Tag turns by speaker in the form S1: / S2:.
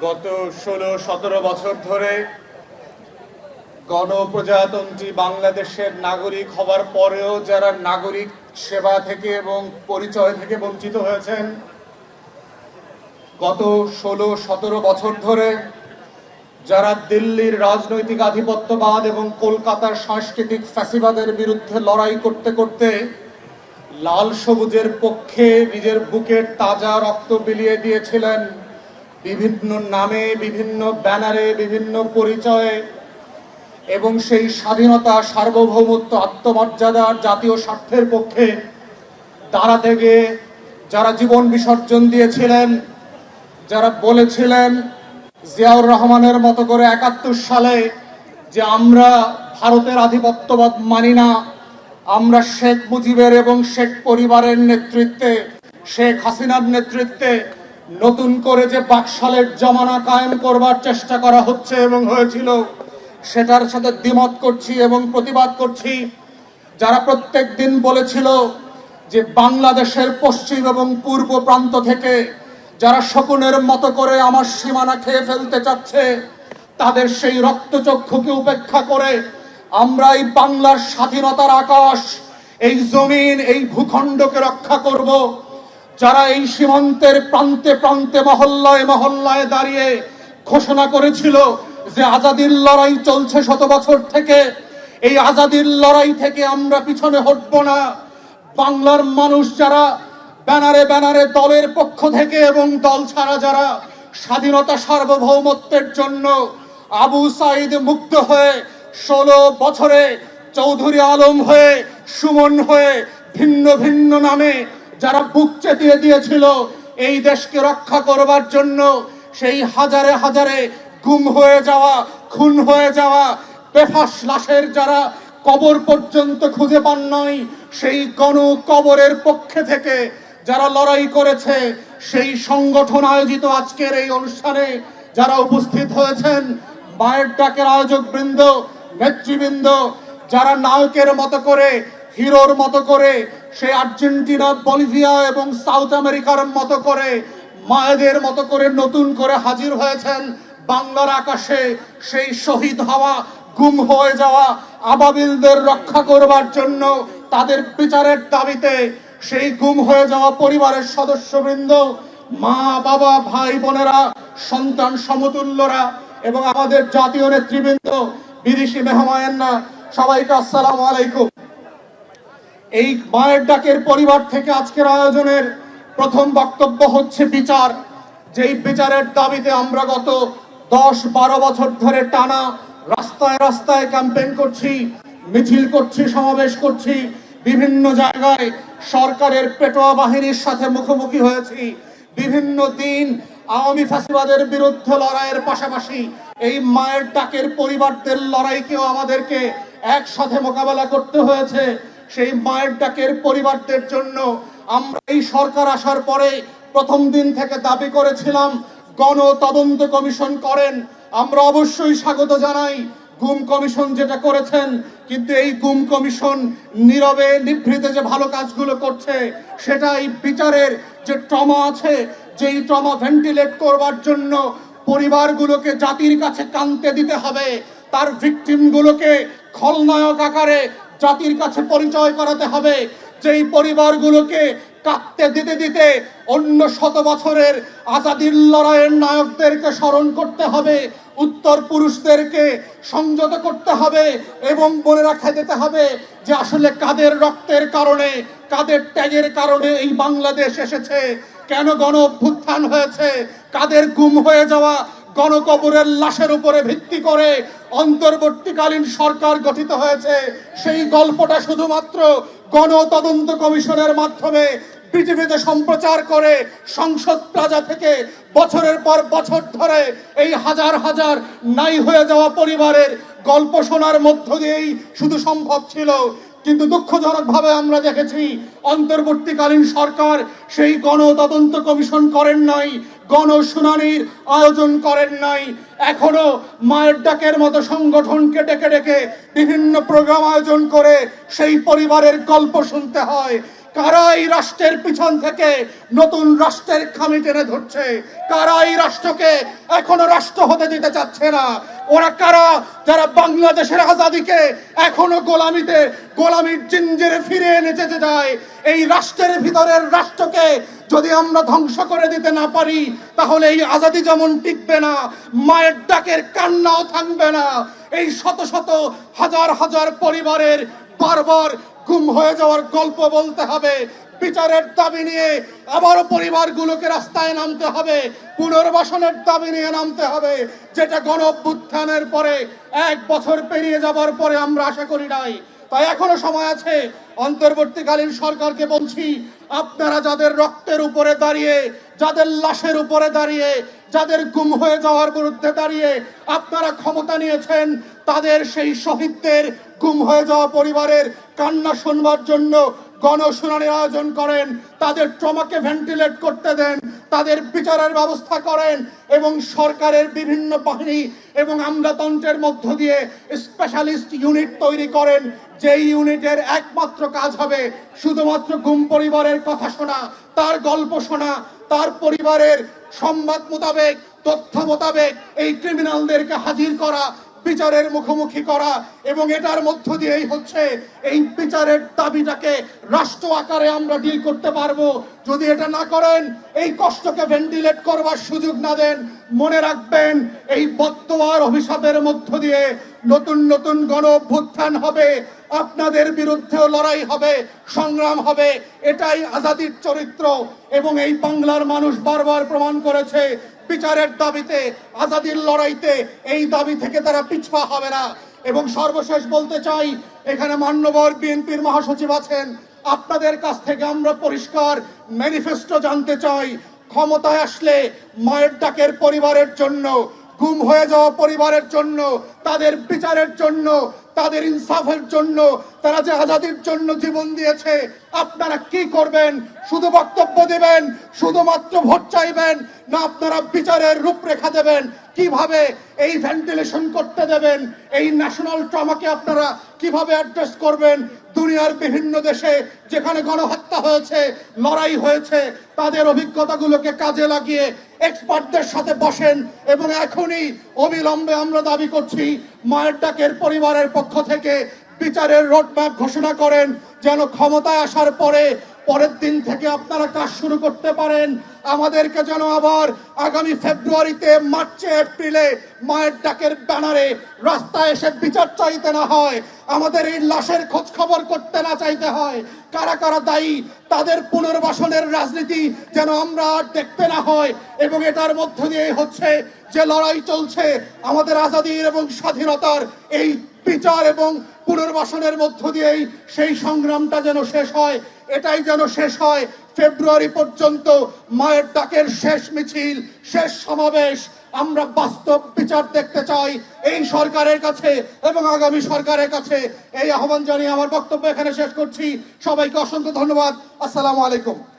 S1: গত ১৬-১৭ বছর ধরে গণপ্রজাতন্ত্রী বাংলাদেশের নাগরিক হওয়ার পরেও যারা নাগরিক সেবা থেকে এবং পরিচয় থেকে বঞ্চিত হয়েছেন, গত ১৬-১৭ বছর ধরে যারা দিল্লির রাজনৈতিক আধিপত্যবাদ এবং কলকাতার সাংস্কৃতিক ফ্যাসিবাদের বিরুদ্ধে লড়াই করতে করতে লাল সবুজের পক্ষে নিজের বুকের তাজা রক্ত বিলিয়ে দিয়েছিলেন, বিভিন্ন নামে, বিভিন্ন ব্যানারে, বিভিন্ন পরিচয়ে, এবং সেই স্বাধীনতা, সার্বভৌমত্ব, আত্মমর্যাদার জাতীয় স্বার্থের পক্ষে দাঁড়াতে গিয়ে যারা জীবন বিসর্জন দিয়েছিলেন, যারা বলেছিলেন জিয়াউর রহমানের মতো করে ৭১ সালে যে আমরা ভারতের আধিপত্যবাদ মানি না, আমরা শেখ মুজিবের এবং শেখ পরিবারের নেতৃত্বে, শেখ হাসিনার নেতৃত্বে নতুন করে যে বাকশালের জমানা কায়েম করবার চেষ্টা করা হচ্ছে এবং হয়েছিল, সেটার সাথে দ্বিমত করছি এবং প্রতিবাদ করছি। যারা প্রত্যেক দিন বলেছিল যে বাংলাদেশের পশ্চিম এবং পূর্ব প্রান্ত থেকে যারা শকুনের মতো করে আমার সীমানা খেয়ে ফেলতে চাচ্ছে, তাদের সেই রক্তচক্ষুকে উপেক্ষা করে আমরা এই বাংলার স্বাধীনতার আকাশ, এই জমিন, এই ভূখণ্ডকে রক্ষা করব। যারা এই সীমান্তের প্রান্তে প্রান্তে, মহল্লায় মহল্লায় দাঁড়িয়ে ঘোষণা করেছিল যে আজাদির লড়াই চলছে ১০০ বছর থেকে, এই আজাদির লড়াই থেকে আমরা পিছনে হটব না। বাংলার মানুষ যারা ব্যানারে ব্যানারে দলের পক্ষ থেকে এবং দল ছাড়া যারা স্বাধীনতা সার্বভৌমত্বের জন্য আবু সাইদ মুগ্ধ হয়ে ১৬ বছরে চৌধুরী আলম হয়ে, সুমন হয়ে, ভিন্ন ভিন্ন নামে যারা বুক চেতিয়ে দিয়েছিল এই দেশকে রক্ষা করবার জন্য, সেই হাজারে হাজারে গুম হয়ে যাওয়া, খুন হয়ে যাওয়া, বেফাস লাশের যারা কবর পর্যন্ত খুঁজে পান নাই, সেই গণ কবরের পক্ষে থেকে যারা লড়াই করেছে, সেই সংগঠন আয়োজিত আজকের এই অনুষ্ঠানে যারা উপস্থিত হয়েছেন, মায়ের ডাকের আয়োজক বৃন্দ, নেতৃবৃন্দ, যারা নায়কের মতো করে, হিরোর মতো করে, সেই আর্জেন্টিনা, বলিভিয়া এবং সাউথ আমেরিকার মতো করে, মায়েদের মতো করে নতুন করে হাজির হয়েছেন বাংলার আকাশে, সেই শহীদ হওয়া, গুম হয়ে যাওয়া আবাবিলদের রক্ষা করবার জন্য, তাদের বিচারের দাবিতে, সেই গুম হয়ে যাওয়া পরিবারের সদস্যবৃন্দ, মা বাবা, ভাই বোনেরা, সন্তান সমতুল্যরা এবং আমাদের জাতীয় নেতৃবৃন্দ, বিদেশি মেহমানরা, সবাইকে আসসালামু আলাইকুম। এই মায়ের ডাকের পরিবার থেকে আজকের আয়োজনের প্রথম বক্তব্য হচ্ছে বিচার। যেই বিচারের দাবিতে আমরা গত ১০-১২ বছর ধরে টানা রাস্তায় রাস্তায় ক্যাম্পেইন করছি, মিছিল করছি, সমাবেশ করছি, বিভিন্ন জায়গায় সরকারের পেটোয়া বাহিনীর সাথে মুখোমুখি হয়েছি, বিভিন্ন দিন আওয়ামী ফ্যাসিবাদের বিরুদ্ধে লড়াইয়ের পাশাপাশি এই মায়ের ডাকের পরিবারদের লড়াইকেও আমাদেরকে একসাথে মোকাবেলা করতে হয়েছে। সেই মায়ের ডাকের পরিবারদের জন্য আমরা এই সরকার আসার পরে প্রথম দিন থেকে দাবি করেছিলাম গণ তদন্ত কমিশন করেন। আমরা অবশ্যই স্বাগত জানাই গুম কমিশন যেটা করেছেন, কিন্তু এই গুম কমিশন নীরবে নিভৃতে যে ভালো কাজগুলো করছে, সেটা এই বিচারের যে ট্রমা আছে, যেই ট্রমা ভেন্টিলেট করবার জন্য পরিবারগুলোকে জাতির কাছে কাঁদতে দিতে হবে, তার ভিকটিমগুলোকে খলনায়ক আকারে জাতির কাছে পরিচয় করাতে হবে, যেই পরিবারগুলোকে কাঁদতে দিতে দিতে অন্য ১০০ বছরের আজাদির লড়াইয়ের নায়কদেরকে স্মরণ করতে হবে, উত্তর পুরুষদেরকে সংযত করতে হবে এবং মনে রাখা যেতে হবে যে আসলে কাদের রক্তের কারণে, কাদের ত্যাগের কারণে এই বাংলাদেশ এসেছে, কেন গণ অভ্যুত্থান হয়েছে, কাদের গুম হয়ে যাওয়া গণকবরের লাশের উপরে ভিত্তি করে অন্তর্বর্তীকালীন সরকার গঠিত হয়েছে। সেই গল্পটা শুধুমাত্র গণ তদন্ত কমিশনের মাধ্যমে পৃথিবীতে সম্প্রচার করে সংসদ প্লাজা থেকে বছরের পর বছর ধরে এই হাজার হাজার নাই হয়ে যাওয়া পরিবারের গল্প শোনার মধ্য দিয়েই শুধু সম্ভব ছিল। কিন্তু দুঃখজনকভাবে আমরা দেখেছি অন্তর্বর্তীকালীন সরকার সেই গণ তদন্ত কমিশন করেন নাই, গণশুনানির আয়োজন করেন নাই। এখনো মায়ের ডাকের মতো সংগঠনকে ডেকে ডেকে বিভিন্ন প্রোগ্রাম আয়োজন করে সেই পরিবারের গল্প শুনতে হয়। কারা এই রাষ্ট্রের পিছন থেকে নতুন রাষ্ট্রের খামি টেনে ধরছে? কারা এই রাষ্ট্রকে এখনো রাষ্ট্র হতে দিতে চাচ্ছে না? ওরা কারা যারা বাংলাদেশের আজাদিকে এখনো গোলামির জিঞ্জিরে ফিরে এনে যেতে যায়? এই রাষ্ট্রের ভিতরের রাষ্ট্রকে যদি আমরা ধ্বংস করে দিতে না পারি, তাহলে এই আজাদি যেমন টিকবে না, মায়ের ডাকের কান্নাও থামবে না। এই শত শত হাজার হাজার পরিবারের বারবার গুম হয়ে যাওয়ার গল্প বলতে হবে। বিচারের দাবি নিয়ে আবারও পরিবারগুলোকে রাস্তায় নামতে হবে, পুনর্বাসনের দাবি নিয়ে নামতে হবে, যেটা গণ অভ্যুত্থানের পরে 1 বছর পেরিয়ে যাবার পরে আমরা আশা করি নাই। তাই এখনো সময় আছে। অন্তর্বর্তীকালীন সরকারকে বলছি, আপনারা যাদের রক্তের উপরে দাঁড়িয়ে, যাদের লাশের উপরে দাঁড়িয়ে, যাদের গুম হয়ে যাওয়ার বিরুদ্ধে দাঁড়িয়ে আপনারা ক্ষমতা নিয়েছেন, তাদের সেই শহীদদের গুম হয়ে যাওয়া পরিবারের কান্না শুনবার জন্য গণশুনানির আয়োজন করেন, তাদের ট্রমাকে ভেন্টিলেট করতে দেন, তাদের বিচারের ব্যবস্থা করেন এবং সরকারের বিভিন্ন বাহিনী এবং আমলাতন্ত্রের মধ্য দিয়ে স্পেশালিস্ট ইউনিট তৈরি করেন, যেই ইউনিটের একমাত্র কাজ হবে শুধুমাত্র গুম পরিবারের কথা শোনা, তার গল্প শোনা, তার পরিবারের সংবাদ মোতাবেক, তথ্য মোতাবেক এই ক্রিমিনালদেরকে হাজির করা, বিচারের মুখোমুখি করা। এবং এটার মধ্য দিয়েই হচ্ছে এই বিচারের দাবিটাকে রাষ্ট্র আকারে আমরা ডিল করতে পারবো। যদি এটা না করেন, এই কষ্টকে ভেন্টিলেট করবার সুযোগ না দেন, মনে রাখবেন এই বদদোয়ার অভিশাপের মধ্য দিয়ে নতুন নতুন গণ অভ্যুত্থান হবে, আপনাদের বিরুদ্ধেও লড়াই হবে, সংগ্রাম হবে। এটাই আজাদির চরিত্র। এবং এই বাংলার মানুষ বারবার প্রমাণ করেছে, বিচারের দাবিতে, আজাদির লড়াইতে এই দাবি থেকে তারা পিছপা হবে না। এবং সর্বশেষ বলতে চাই, এখানে মান্যবর বিএনপির মহাসচিব আছেন, আপনাদের কাছ থেকে আমরা পরিষ্কার ম্যানিফেস্টো জানতে চাই। ক্ষমতায় আসলে মায়ের ডাকের পরিবারের জন্য, গুম হয়ে যাওয়া পরিবারের জন্য, তাদের বিচারের জন্য, তাদের ইনসাফের জন্য, তারা যে আজাদির জন্য জীবন দিয়েছে, আপনারা কি করবেন? শুধু বক্তব্য দেবেন, শুধুমাত্র ভোট চাইবেন, না আপনারা বিচারের রূপরেখা দেবেন? কিভাবে এই ভেন্টিলেশন করতে দেবেন? এই ন্যাশনাল ট্রমাকে আপনারা কিভাবে অ্যাড্রেস করবেন? দুনিয়ার বিভিন্ন দেশে যেখানে গণহত্যা হয়েছে, লড়াই হয়েছে, তাদের অভিজ্ঞতাগুলোকে কাজে লাগিয়ে এক্সপার্টদের সাথে বসেন এবং এখনই অবিলম্বে আমরা দাবি করছি মায়ের ডাকের পরিবারের পক্ষ থেকে বিচারের রোডম্যাপ ঘোষণা করেন, যেন ক্ষমতায় আসার পরের দিন থেকে আপনারা কাজ শুরু করতে পারেন। আমাদেরকে যেন আবার আগামী ফেব্রুয়ারিতে, মার্চে, এপ্রিলে মায়ের ডাকের ব্যানারে রাস্তায় এসে বিচার চাইতে না হয়, আমাদের এই লাশের খোঁজ খবর করতে না চাইতে হয়। কারা কারা দায়ী, তাদের পুনর্বাসনের রাজনীতি যেন আমরা আর দেখতে না হয়। এবং এটার মধ্য দিয়ে হচ্ছে যে লড়াই চলছে আমাদের আজাদির এবং স্বাধীনতার, এই বিচার এবং পুনর্বাসনের মধ্য দিয়েই সেই সংগ্রামটা যেন শেষ হয়। এটাই যেন শেষ হয় ফেব্রুয়ারি পর্যন্ত। মায়ের ডাকের শেষ মিছিল, শেষ সমাবেশ, আমরা বাস্তব বিচার দেখতে চাই এই সরকারের কাছে এবং আগামী সরকারের কাছে। এই আহ্বান জানিয়ে আমার বক্তব্য এখানে শেষ করছি। সবাইকে অসংখ্য ধন্যবাদ। আসসালামু আলাইকুম।